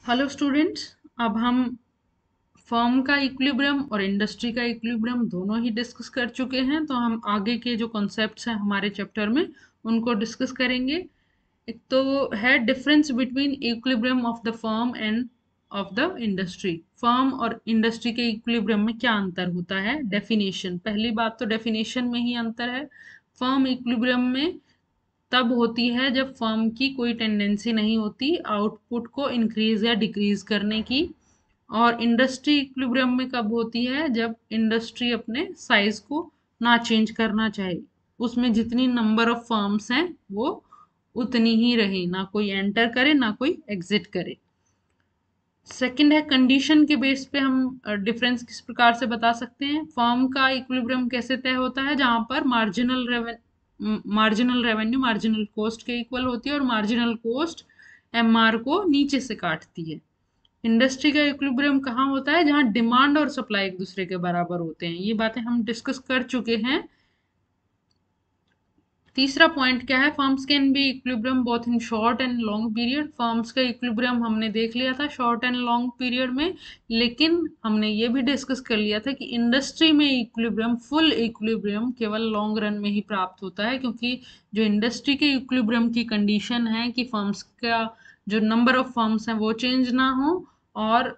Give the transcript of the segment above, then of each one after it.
Hello students. अब हम firm का इक्विलिब्रियम और इंडस्ट्री का इक्विलिब्रियम दोनों ही डिस्कस कर चुके हैं, तो हम आगे के जो कॉन्सेप्ट्स हैं हमारे चैप्टर में उनको डिस्कस करेंगे। एक तो है difference between equilibrium of the firm end of the industry. Firm और इंडस्ट्री के इक्विलिब्रियम में क्या अंतर होता है। डेफिनेशन, पहली बात तो डेफिनेशन में ही अंतर है। फर्म इक्विलिब्रियम में तब होती है जब फर्म की कोई टेंडेंसी नहीं होती आउटपुट को इंक्रीज या डिक्रीज करने की। और इंडस्ट्री इक्विलिब्रियम में कब होती है, जब इंडस्ट्री अपने साइज को ना चेंज करना चाहे। उसमें जितनी नंबर ऑफ फर्म्स हैं वो उतनी ही रहे, ना कोई एंटर करे ना कोई एग्जिट करे। सेकंड है कंडीशन के बेस पे हम डिफरेंस किस प्रकार से बता सकते हैं। फर्म का इक्विलिब्रियम कैसे तय होता है, जहां पर मार्जिनल रेवेन्यू मार्जिनल कॉस्ट के इक्वल होती है और मार्जिनल कॉस्ट एमआर को नीचे से काटती है। इंडस्ट्री का इक्विलिब्रियम कहाँ होता है, जहां डिमांड और सप्लाई एक दूसरे के बराबर होते हैं। ये बातें हम डिस्कस कर चुके हैं। तीसरा पॉइंट क्या है, firms can be equilibrium both in short and long period. Firms का इक्विलिब्रियम हमने देख लिया था शॉर्ट एंड लॉन्ग पीरियड में, लेकिन हमने ये भी डिस्कस कर लिया था कि इंडस्ट्री में इक्विलिब्रियम, फुल इक्विलिब्रियम केवल लॉन्ग रन में ही प्राप्त होता है, क्योंकि जो इंडस्ट्री के इक्विलिब्रियम की कंडीशन है कि फर्म्स का जो नंबर ऑफ फर्म्स हैं वो चेंज ना हो, और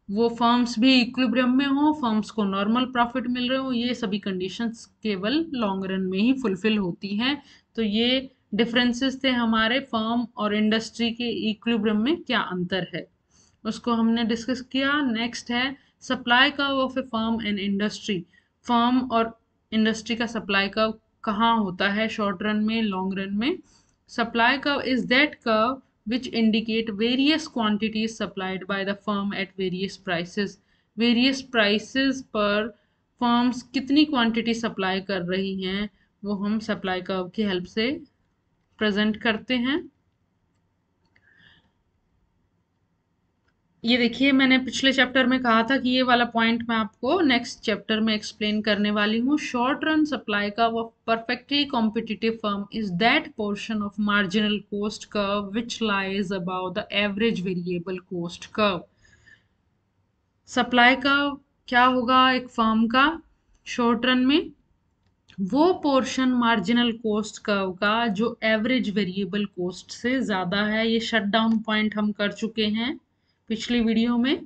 वो फर्म्स भी इक्विलिब्रियम में हो, फर्म्स को नॉर्मल प्रॉफिट मिल रहे हो, ये सभी कंडीशंस केवल लॉन्ग रन में ही फुलफिल होती हैं। तो ये डिफरेंसेस थे हमारे फर्म और इंडस्ट्री के इक्विलिब्रियम में क्या अंतर है, उसको हमने डिस्कस किया। नेक्स्ट है supply curve of A firm and industry. Firm और इंडस्ट्री का सप्लाई कर्व कहाँ होता है, शॉर्ट रन में, लॉन्ग रन में। Supply curve is that curve which indicate various quantities supplied by the firm at various prices। various prices पर firms कितनी quantity supply कर रही हैं वो हम सप्लाई कर्व की हेल्प से प्रेजेंट करते हैं। ये देखिए, मैंने पिछले चैप्टर में कहा था कि ये वाला पॉइंट मैं आपको नेक्स्ट चैप्टर में एक्सप्लेन करने वाली हूँ। Short run supply curve of perfectly competitive firm is that portion of marginal cost curve which lies about the average variable cost curve. Supply curve क्या होगा एक फर्म का शॉर्ट रन में, वो पोर्शन मार्जिनल कॉस्ट कर्व का जो average variable cost से ज्यादा है। ये शट डाउन पॉइंट हम कर चुके हैं पिछली वीडियो में।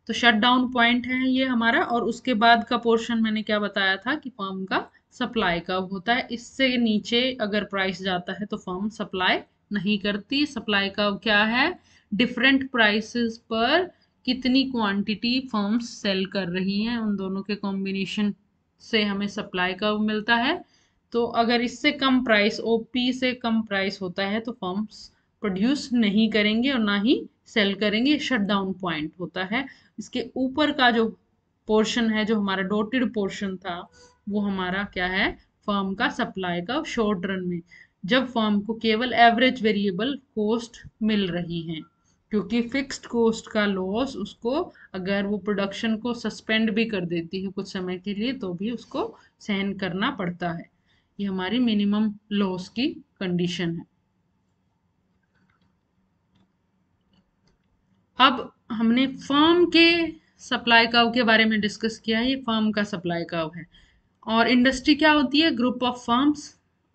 तो शट डाउन पॉइंट है ये हमारा, और उसके बाद का पोर्शन मैंने क्या बताया था कि फर्म का सप्लाई कर्व होता है। इससे नीचे अगर प्राइस जाता है तो फर्म सप्लाई नहीं करती। सप्लाई कर्व क्या है, डिफरेंट प्राइसेस पर कितनी क्वांटिटी फर्म्स सेल कर रही हैं, उन दोनों के कॉम्बिनेशन से हमें सप्लाई कर्व मिलता है। तो अगर इससे कम प्राइस, ओपी से कम प्राइस होता है तो फर्म्स प्रोड्यूस नहीं करेंगे और ना ही सेल करेंगे। शट डाउन पॉइंट होता है। इसके ऊपर का जो पोर्शन है, जो हमारा डॉटेड पोर्शन था, वो हमारा क्या है, फर्म का सप्लाई का शॉर्ट रन में, जब फर्म को केवल एवरेज वेरिएबल कॉस्ट मिल रही है। क्योंकि फिक्स्ड कॉस्ट का लॉस उसको, अगर वो प्रोडक्शन को सस्पेंड भी कर देती है कुछ समय के लिए, तो भी उसको सहन करना पड़ता है। ये हमारी मिनिमम लॉस की कंडीशन है। अब हमने फर्म के सप्लाई कर्व के बारे में डिस्कस किया है। ये फर्म का सप्लाई कर्व है। और इंडस्ट्री क्या होती है, ग्रुप ऑफ फर्म्स।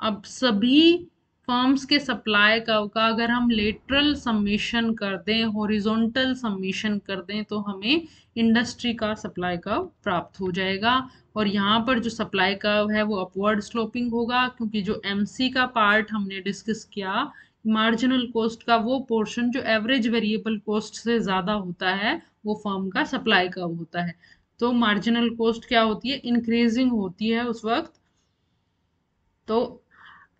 अब सभी फर्म्स के सप्लाई कर्व का अगर हम लेटरल समेशन कर दें, हॉरिजॉन्टल समेशन कर दें, तो हमें इंडस्ट्री का सप्लाई कर्व प्राप्त हो जाएगा। और यहाँ पर जो सप्लाई कर्व है वो अपवर्ड स्लोपिंग होगा, क्योंकि जो एमसी का पार्ट हमने डिस्कस किया, मार्जिनल कॉस्ट का वो पोर्शन जो एवरेज वेरिएबल कॉस्ट से ज्यादा होता है, वो फर्म का सप्लाई कर्व होता है। तो मार्जिनल कॉस्ट क्या होती है, इंक्रीजिंग होती है उस वक्त। तो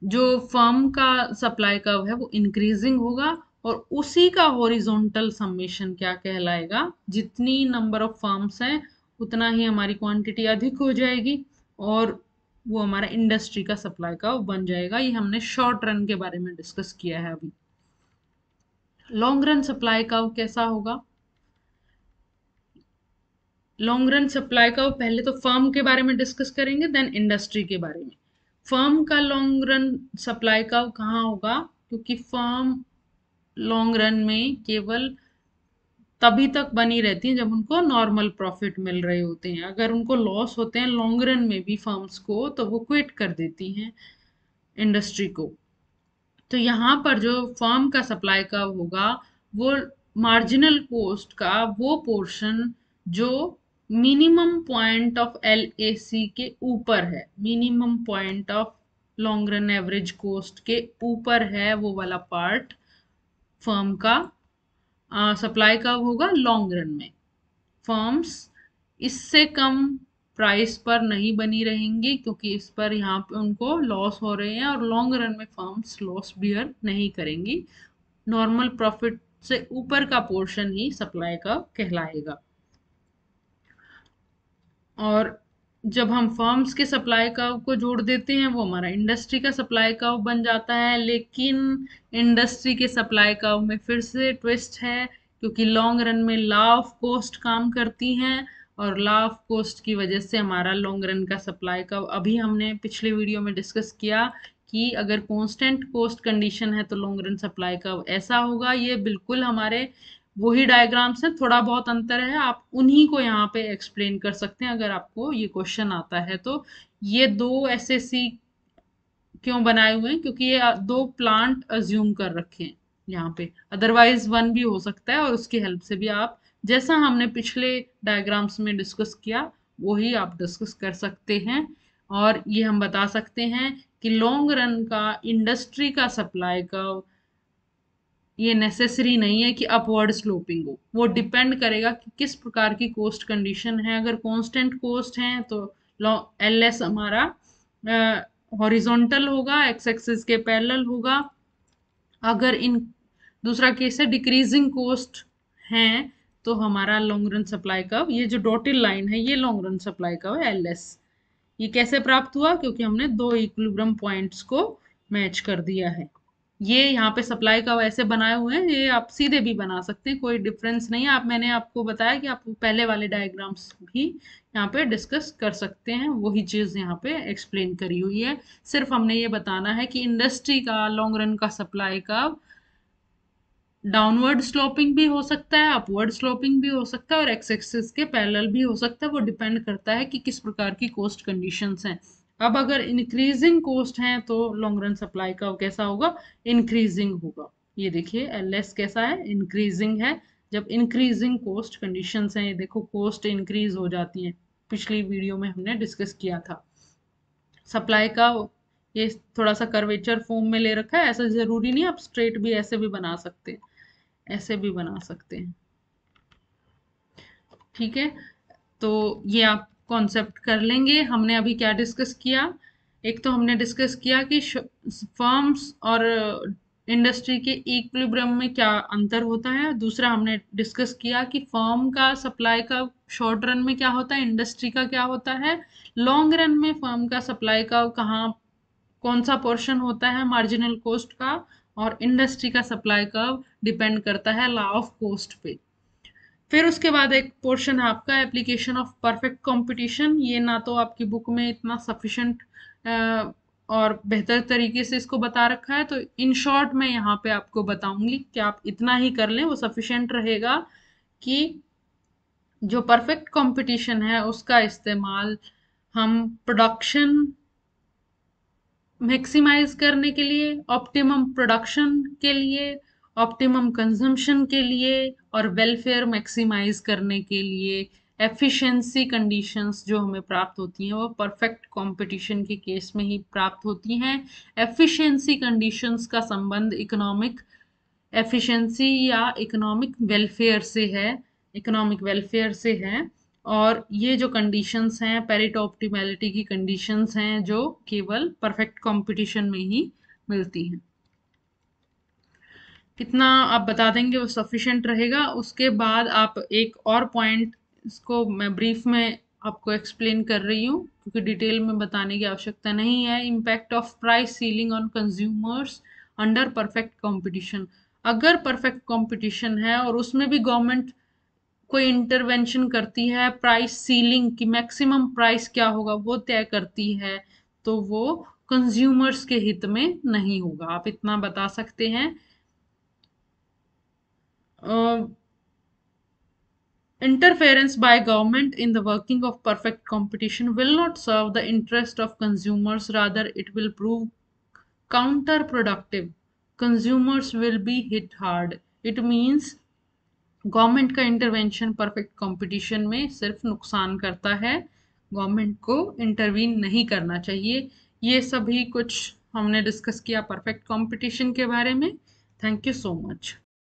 जो फर्म का सप्लाई कर्व है वो इंक्रीजिंग होगा, और उसी का हॉरिजॉन्टल समेशन क्या कहलाएगा, जितनी नंबर ऑफ फर्म्स हैं उतना ही हमारी क्वांटिटी अधिक हो जाएगी, और वो हमारा इंडस्ट्री का सप्लाई कर्व बन जाएगा। ये हमने शॉर्ट रन के बारे में डिस्कस किया है अभी। लॉन्ग रन सप्लाई कर्व कैसा होगा। लॉन्ग रन सप्लाई कर्व, पहले तो फर्म के बारे में डिस्कस करेंगे, देन इंडस्ट्री के बारे में। फर्म का लॉन्ग रन सप्लाई कर्व कहाँ होगा, क्योंकि फर्म लॉन्ग रन में केवल तभी तक बनी रहती हैं जब उनको नॉर्मल प्रॉफिट मिल रहे होते हैं। अगर उनको लॉस होते हैं लॉन्ग रन में भी फर्म्स को, तो वो क्विट कर देती हैं इंडस्ट्री को। तो यहाँ पर जो फर्म का सप्लाई का होगा, वो मार्जिनल कॉस्ट का वो पोर्शन जो मिनिमम पॉइंट ऑफ LAC के ऊपर है, minimum point of long run average cost के ऊपर है, वो वाला पार्ट फर्म का सप्लाई का होगा लॉन्ग रन में। फर्म्स इससे कम प्राइस पर नहीं बनी रहेंगी, क्योंकि इस पर यहाँ पे उनको लॉस हो रहे हैं, और लॉन्ग रन में फर्म्स लॉस बियर नहीं करेंगी। नॉर्मल प्रॉफिट से ऊपर का पोर्शन ही सप्लाई का कहलाएगा। और जब हम फर्म्स के सप्लाई कर्व को जोड़ देते हैं, वो हमारा इंडस्ट्री का सप्लाई कर्व बन जाता है। लेकिन इंडस्ट्री के सप्लाई कर्व में फिर से ट्विस्ट है, क्योंकि लॉन्ग रन में लॉ ऑफ कॉस्ट काम करती हैं, और लॉ ऑफ कॉस्ट की वजह से हमारा लॉन्ग रन का सप्लाई कर्व, अभी हमने पिछले वीडियो में डिस्कस किया कि अगर कांस्टेंट कॉस्ट कंडीशन है तो लॉन्ग रन सप्लाई कर्व ऐसा होगा। ये बिल्कुल हमारे वही डायग्राम्स हैं, थोड़ा बहुत अंतर है, आप उन्हीं को यहाँ पे एक्सप्लेन कर सकते हैं अगर आपको ये क्वेश्चन आता है तो। ये दो SSC क्यों बनाए हुए हैं, क्योंकि ये दो प्लांट अज्यूम कर रखे हैं यहाँ पे, अदरवाइज वन भी हो सकता है, और उसकी हेल्प से भी आप, जैसा हमने पिछले डायग्राम्स में डिस्कस किया, वही आप डिस्कस कर सकते हैं। और ये हम बता सकते हैं कि लॉन्ग रन का इंडस्ट्री का सप्लाई का ये नेसेसरी नहीं है कि अपवर्ड स्लोपिंग हो, वो डिपेंड करेगा कि किस प्रकार की कोस्ट कंडीशन है। अगर कांस्टेंट कोस्ट है तो LS हमारा हॉरिजॉन्टल होगा, एक्स एक्सिस के पैरेलल होगा। अगर इन दूसरा केस है डिक्रीजिंग कोस्ट है, तो हमारा लॉन्ग रन सप्लाई कर्व, ये जो डॉटेड लाइन है, ये लॉन्ग रन सप्लाई कर्व है LS। ये कैसे प्राप्त हुआ, क्योंकि हमने दो इक्विलिब्रियम पॉइंट्स को मैच कर दिया है। ये यहाँ पे सप्लाई का वैसे बनाए हुए हैं, ये आप सीधे भी बना सकते हैं, कोई डिफरेंस नहीं है। आप, मैंने आपको बताया कि आप पहले वाले डायग्राम्स भी यहाँ पे डिस्कस कर सकते हैं, वही चीज़ यहाँ पे एक्सप्लेन करी हुई है। सिर्फ हमने ये बताना है कि इंडस्ट्री का लॉन्ग रन का सप्लाई का डाउनवर्ड स्लोपिंग भी हो सकता है, अपवर्ड स्लोपिंग भी हो सकता है, और एक्स एक्सिस के पैरेलल भी हो सकता है। वो डिपेंड करता है कि किस प्रकार की कोस्ट कंडीशंस हैं। अब अगर इंक्रीजिंग कोस्ट है तो लॉन्ग रन सप्लाई का कैसा होगा, इंक्रीजिंग होगा। ये देखिए LS कैसा है, इंक्रीजिंग है। जब इंक्रीजिंग कोस्ट कंडीशंस हैं, ये देखो कोस्ट इंक्रीज हो जाती है, पिछली वीडियो में हमने डिस्कस किया था। सप्लाई का ये थोड़ा सा कर्वेचर फॉर्म में ले रखा है, ऐसा जरूरी नहीं, आप स्ट्रेट भी ऐसे भी बना सकते हैं, ऐसे भी बना सकते हैं। ठीक है, तो ये आप कॉन्सेप्ट कर लेंगे। हमने अभी क्या डिस्कस किया, एक तो हमने डिस्कस किया कि फर्म्स और इंडस्ट्री के इक्विलिब्रियम में क्या अंतर होता है। दूसरा हमने डिस्कस किया कि फर्म का सप्लाई का शॉर्ट रन में क्या होता है, इंडस्ट्री का क्या होता है, लॉन्ग रन में फर्म का सप्लाई का कहाँ, कौन सा पोर्शन होता है मार्जिनल कॉस्ट का, और इंडस्ट्री का सप्लाई कर्व डिपेंड करता है लॉ ऑफ कॉस्ट पे। फिर उसके बाद एक पोर्शन है आपका एप्लीकेशन ऑफ परफेक्ट कंपटीशन। ये ना तो आपकी बुक में इतना सफिशेंट और बेहतर तरीके से इसको बता रखा है, तो इन शॉर्ट मैं यहाँ पे आपको बताऊंगी कि आप इतना ही कर लें, वो सफिशेंट रहेगा। कि जो परफेक्ट कंपटीशन है उसका इस्तेमाल हम प्रोडक्शन मैक्सिमाइज करने के लिए, ऑप्टिमम प्रोडक्शन के लिए, ऑप्टिमम कंजम्पशन के लिए, और वेलफेयर मैक्सिमाइज करने के लिए, एफिशिएंसी कंडीशंस जो हमें प्राप्त होती हैं वो परफेक्ट कंपटीशन के केस में ही प्राप्त होती हैं। एफिशिएंसी कंडीशंस का संबंध इकोनॉमिक एफिशिएंसी या इकोनॉमिक वेलफेयर से है, इकोनॉमिक वेलफेयर से है। और ये जो कंडीशंस हैं पेरेटो ऑप्टिमैलिटी की कंडीशंस हैं, जो केवल परफेक्ट कंपटीशन में ही मिलती हैं। कितना आप बता देंगे वो सफिशिएंट रहेगा। उसके बाद आप एक और पॉइंट, इसको मैं ब्रीफ में आपको एक्सप्लेन कर रही हूँ क्योंकि डिटेल में बताने की आवश्यकता नहीं है। Impact of price ceiling on consumers under perfect competition. अगर परफेक्ट कंपटीशन है और उसमें भी गवर्नमेंट कोई इंटरवेंशन करती है, प्राइस सीलिंग की मैक्सिमम प्राइस क्या होगा वो तय करती है, तो वो कंज्यूमर्स के हित में नहीं होगा। आप इतना बता सकते हैं। Interference by government in the working of perfect competition will not serve the interest of consumers, rather it will prove counterproductive. Consumers will be hit hard. It means government का इंटरवेंशन परफेक्ट कंपटीशन में सिर्फ नुकसान करता है, government को intervene नहीं करना चाहिए। ये सभी कुछ हमने डिस्कस किया परफेक्ट कंपटीशन के बारे में। Thank you so much.